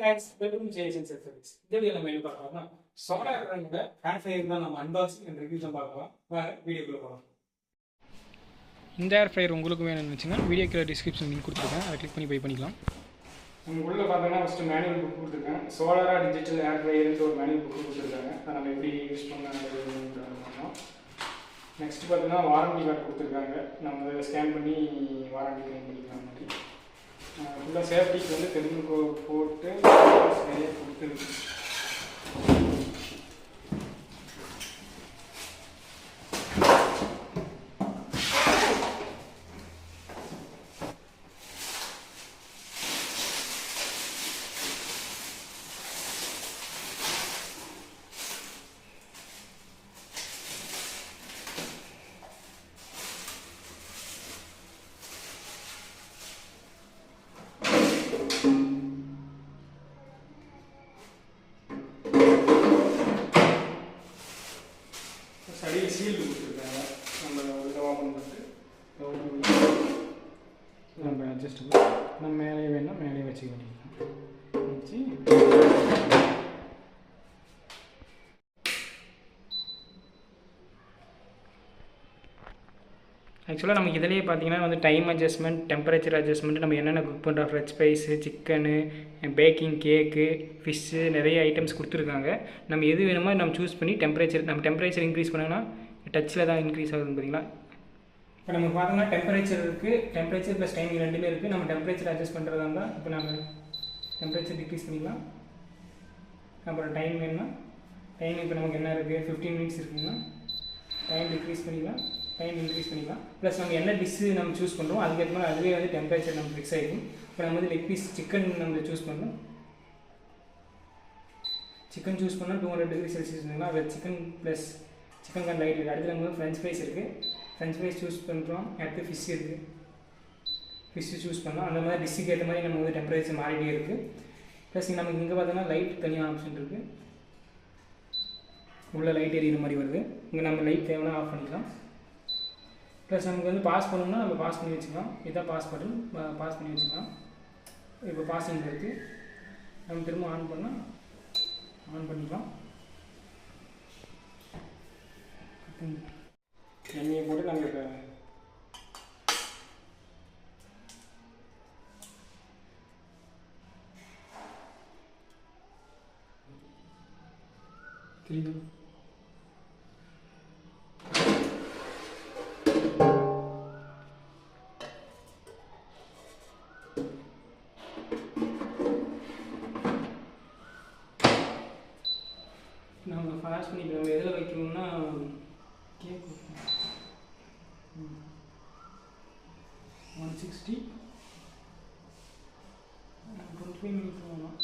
Friends, welcome to JSN self service. இந்த வீடியோல நம்ம என்ன பார்க்கலாம்னா சோலார் பிராண்டோட ஃபேன் ஃபயர் தான் நம்ம அன்பாக்சிங் அண்ட் ரிவ்யூ தான் பார்க்கலாம். வீடியோக்குள்ள போகலாம். இந்த ஏர் ஃப்ரையர் உங்களுக்கு வேணும்னு வச்சுன்னா வீடியோ கீழே டிஸ்கிரிப்ஷன் லிங்க் கொடுத்துருக்கேன், அதை கிளிக் பண்ணி பை பண்ணிக்கலாம். நம்ம உள்ள பார்த்தோம்னா ஃபஸ்ட்டு மேனுவல் புக் கொடுத்துருக்கேன். சோலாரா டிஜிட்டல் ஏர் ஃப்ரையர்னு ஒரு மேனுவல் புக் கொடுத்துருக்காங்க. அதை நம்ம எப்படி யூஸ் பண்ணலாம். நெக்ஸ்ட் பார்த்தோம்னா வாரண்டி கார்டு கொடுத்துருக்காங்க. நம்ம அதை ஸ்கேன் பண்ணி வாரண்டி கிளைம் பண்ணிக்கலாம். மாதிரி ஃபுல்லாக சேஃப்டிக்கு வந்து தெலுங்கு போட்டு நிறைய கொடுத்துருக்கு. சரி சீல் கொடுத்துருக்காங்க. நம்ம இதை ஓப்பன் பண்ணிட்டு நம்ம அட்ஜஸ்ட் நம்ம மேலே வேணால் மேலே வச்சு பண்ணிக்கலாம். வச்சு ஆக்சுவலாக நமக்கு இதிலேயே பார்த்தீங்கன்னா வந்து டைம் அட்ஜஸ்ட்மெண்ட், டெம்பரேச்சர் அட்ஜஸ்ட்மெண்ட், நம்ம என்னென்ன குக் பண்ணுறோம், ஃப்ரெஷ் ஸ்பைஸு, சிக்கனு, பேக்கிங், கேக்கு, ஃபிஷ்ஷு, நிறைய ஐட்டம்ஸ் கொடுத்துருக்காங்க. நம்ம எது வேணுமோ நம்ம சூஸ் பண்ணி டெம்பரேச்சர் இன்க்ரீஸ் பண்ணோன்னா டச்சில் தான் இன்க்ரீஸ் ஆகுதுன்னு பார்த்தீங்களா. இப்போ நம்ம பார்த்தோம்னா டெம்பரேச்சர் இருக்குது, டெம்பரேச்சர் ப்ளஸ் டைமிங் ரெண்டுமே இருக்குது. நம்ம டெம்பரேச்சர் அட்ஜஸ்ட் பண்ணுறதா இருந்தால் இப்போ நம்ம டெம்பரேச்சர் டிக்ரீஸ் பண்ணிக்கலாம். அப்புறம் டைம் வேணும்னா டைம் இப்போ நமக்கு என்ன இருக்குது, 15 மினிட்ஸ் இருக்குதுன்னா டைம் டிக்ரீஸ் பண்ணிக்கலாம், டைம் இன்க்ரீஸ் பண்ணிக்கலாம். ப்ளஸ் நம்ம என்ன டிஷ்ஷு நம்ம சூஸ் பண்ணுறோம் அதுக்கேற்ற மாதிரி அதுவே வந்து டெம்பரேச்சர் நம்ம ஃபிக்ஸ் ஆகிடும். இப்போ நம்ம வந்து லெக் பீஸ் சிக்கன் நம்ம சூஸ் பண்ணோம். சிக்கன் சூஸ் பண்ணால் 200 டிகிரி செல்சியஸ் இருந்தால் அது சிக்கன் ப்ளஸ் சிக்கன் கான் லைட் இருக்குது. அடுத்து நம்ம ஃப்ரெஞ்ச் ஃப்ரைஸ் இருக்குது, ஃப்ரெஞ்ச் ஃப்ரைஸ் சூஸ் பண்ணுறோம். அடுத்து ஃபிஷ் இருக்குது, ஃபிஷ்ஷு சூஸ் பண்ணலாம். அந்த மாதிரி டிஷ்ஷுக்கு ஏற்ற மாதிரி நம்ம வந்து டெம்பரேச்சர் மாறிட்டே இருக்குது. ப்ளஸ் நமக்கு இங்கே பார்த்தோன்னா லைட் தனியாக ஆப்ஷன் இருக்குது. உள்ள லைட் எரியிற மாதிரி வருது. இங்கே நம்ம லைட் தேவைன்னா ஆஃப் பண்ணிக்கலாம். ப்ளஸ் நமக்கு வந்து பாஸ் பண்ணணும்னா நம்ம பாஸ் பண்ணி வச்சுக்கலாம். இதான் பாஸ் பட்டன், பாஸ் பண்ணி வச்சுக்கலாம். இப்போ பாசிங் இருக்குது. நம்ம திரும்ப ஆன் பண்ணால் ஆன் பண்ணிக்கலாம். எண்ணெயை போட்டு நம்ம இப்போ தெரியுது. நம்ம ஃபாஸ்ட் பண்ணி நம்ம எதில் வைக்கணும்னா கேக் 160 25 மினிட்ஸ் ஆகலாம்.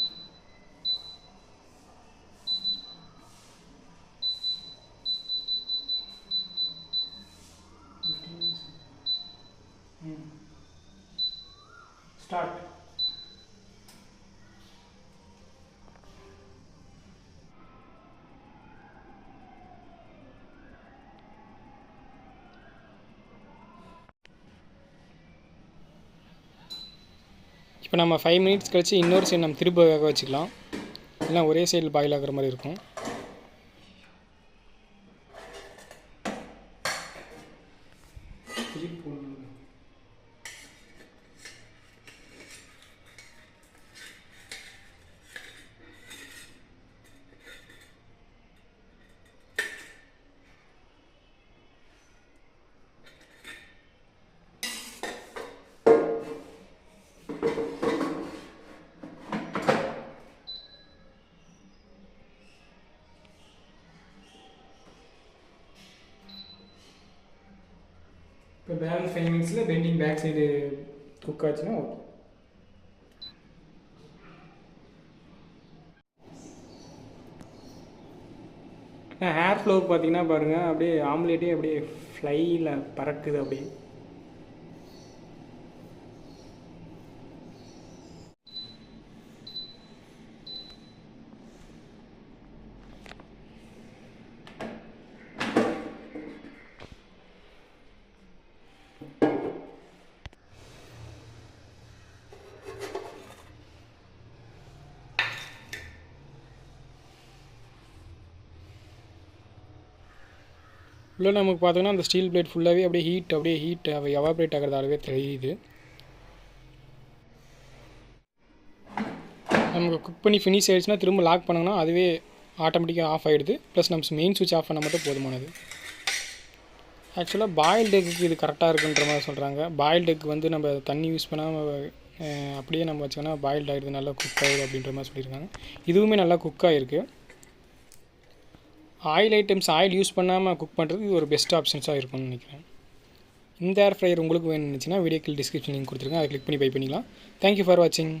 ஸ்டார்ட். இப்போ நம்ம 5 மினிட்ஸ் கழிச்சு இன்னொரு சைடு நம்ம திரும்ப வேக வச்சுக்கலாம். இல்லை ஒரே சைடில் பாயில் ஆகிற மாதிரி இருக்கும். இப்போ பேலன்ஸ் 5 மினிட்ஸில் பெண்டிங் பேக் சைடு குக் ஆச்சுன்னா ஓகே. ஹேர் ஃப்ளோவுக்கு பார்த்தீங்கன்னா பாருங்கள், அப்படியே ஆம்லேட்டே அப்படியே ஃப்ளையில் பறக்குது. அப்படியே உள்ள நமக்கு பார்த்தோன்னா அந்த ஸ்டீல் பிளேட் ஃபுல்லாகவே அப்படியே ஹீட் எவாப்ரேட் ஆகிறதாகவே தெரியுது. நமக்கு குக் பண்ணி ஃபினிஷ் ஆகிடுச்சுன்னா திரும்ப லாக் பண்ணோன்னா அதுவே ஆட்டோமேட்டிக்காக ஆஃப் ஆகிடுது. ப்ளஸ் நம்ம மெயின் சுவிட்ச் ஆஃப் பண்ணால் மட்டும் போதுமானது. ஆக்சுவலாக பாயில்டு எக்குக்கு இது கரெக்டாக இருக்குன்ற மாதிரி சொல்கிறாங்க. பாயில்டு எக் வந்து நம்ம தண்ணி யூஸ் பண்ணாமல் அப்படியே நம்ம வச்சோன்னா பாயில்டு ஆகிடுது, நல்லா குக் ஆகிடுது அப்படின்ற மாதிரி சொல்லியிருக்காங்க. இதுவுமே நல்லா குக் ஆகிருக்கு. ஆயில் ஐட்டம்ஸ் ஆயில் யூஸ் பண்ணாமல் குக் பண்ணுறது இது ஒரு பெஸ்ட் ஆப்ஷன்ஸாக இருக்கும்னு நினைக்கிறேன். இந்த ஏர் ஃப்ரையர் உங்களுக்கு வேணும்னுச்சுன்னா வீடியோக்கு டிஸ்கிரிப்ஷன் லிங்க் கொடுத்துருங்க, அதை கிளிக் பண்ணி பை பண்ணிக்கலாம். தேங்க்யூ ஃபார் வாட்சிங்.